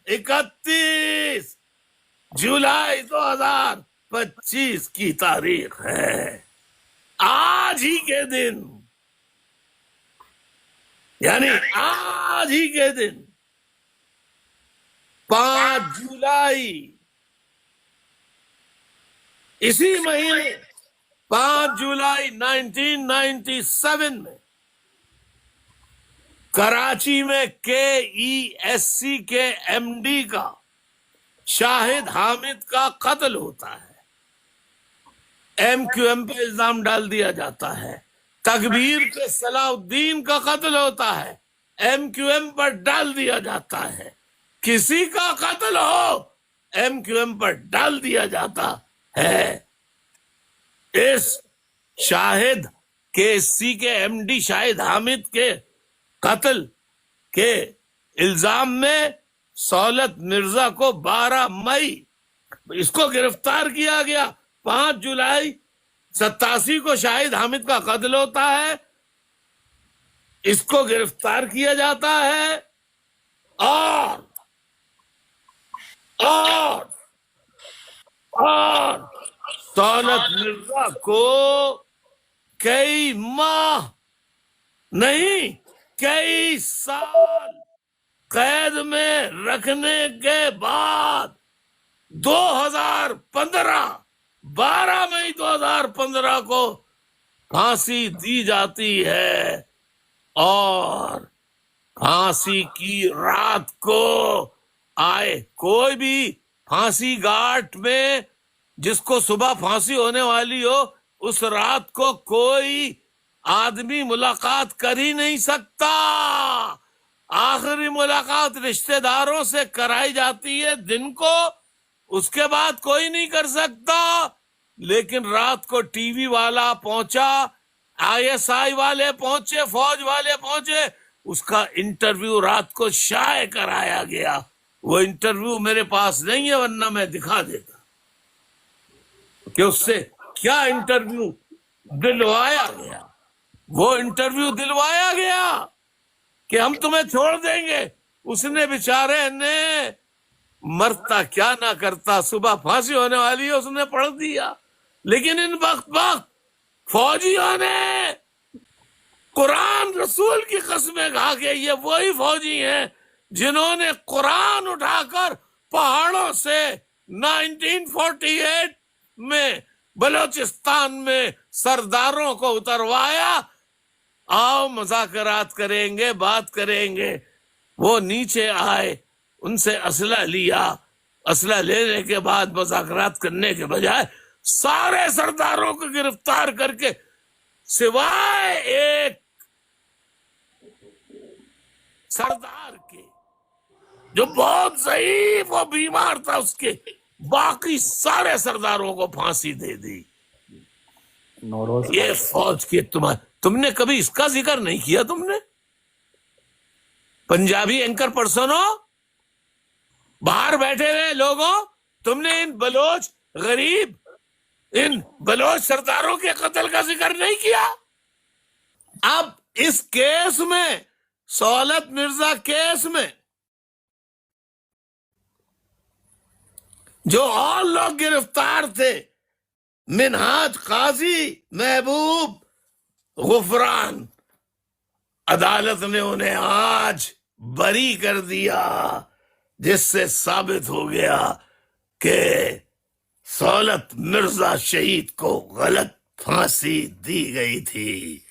31 जुलाई 2025 की तारीख है। आज ही के दिन, यानी आज ही के दिन 5 जुलाई, इसी महीने 5 जुलाई 1997 में कराची में KESC के MD का शाहिद हामिद का कत्ल होता है। MQM पे इल्जाम डाल दिया जाता है। तकबीर के सलाउद्दीन का कत्ल होता है, MQM पर डाल दिया जाता है। किसी का कत्ल हो, MQM पर डाल दिया जाता है। इस शाहिद KSC के MD शाहिद हामिद के कत्ल के इल्जाम में सौलत मिर्जा को 12 मई इसको गिरफ्तार किया गया। 5 जुलाई 87 को शाहिद हामिद का कत्ल होता है, इसको गिरफ्तार किया जाता है और सौलत मिर्जा को कई माह नहीं कई साल कैद में रखने के बाद 2015 12 मई 2015 को फांसी दी जाती है और फांसी की रात को आए कोई भी फांसी घाट में जिसको सुबह फांसी होने वाली हो, उस रात को कोई आदमी मुलाकात कर ही नहीं सकता। आखिरी मुलाकात रिश्तेदारों से कराई जाती है दिन को, उसके बाद कोई नहीं कर सकता। लेकिन रात को टीवी वाला पहुंचा, ISI वाले पहुंचे, फौज वाले पहुंचे, उसका इंटरव्यू रात को शाये कराया गया। वो इंटरव्यू मेरे पास नहीं है, वरना मैं दिखा देता कि उससे क्या इंटरव्यू दिलवाया गया। वो इंटरव्यू दिलवाया गया कि हम तुम्हें छोड़ देंगे। उसने बेचारे ने मरता क्या ना करता, सुबह फांसी होने वाली है, उसने पढ़ दिया। लेकिन इन वक्त फौजियों ने कुरान रसूल की कसमें खा के, ये वही फौजी हैं जिन्होंने कुरान उठाकर पहाड़ों से 1948 में बलोचिस्तान में सरदारों को उतरवाया। आओ मुज़ाकरात करेंगे, बात करेंगे। वो नीचे आए, उनसे असला लिया। असला लेने के बाद मुज़ाकरात करने के बजाय सारे सरदारों को गिरफ्तार करके, सिवाय एक सरदार के जो बहुत ज़ईफ और बीमार था, उसके बाकी सारे सरदारों को फांसी दे दी। ये फौज के तुमने कभी इसका जिक्र नहीं किया। तुमने पंजाबी एंकर पर्सन हो, बाहर बैठे हुए लोगों, तुमने इन बलोच गरीब, इन बलोच सरदारों के कत्ल का जिक्र नहीं किया। अब इस केस में, सौलत मिर्जा केस में, जो और लोग गिरफ्तार थे, मिनहाज काजी, महबूब, गुफरान, अदालत ने उन्हें आज बरी कर दिया, जिससे साबित हो गया कि सौलत मिर्जा शहीद को गलत फांसी दी गई थी।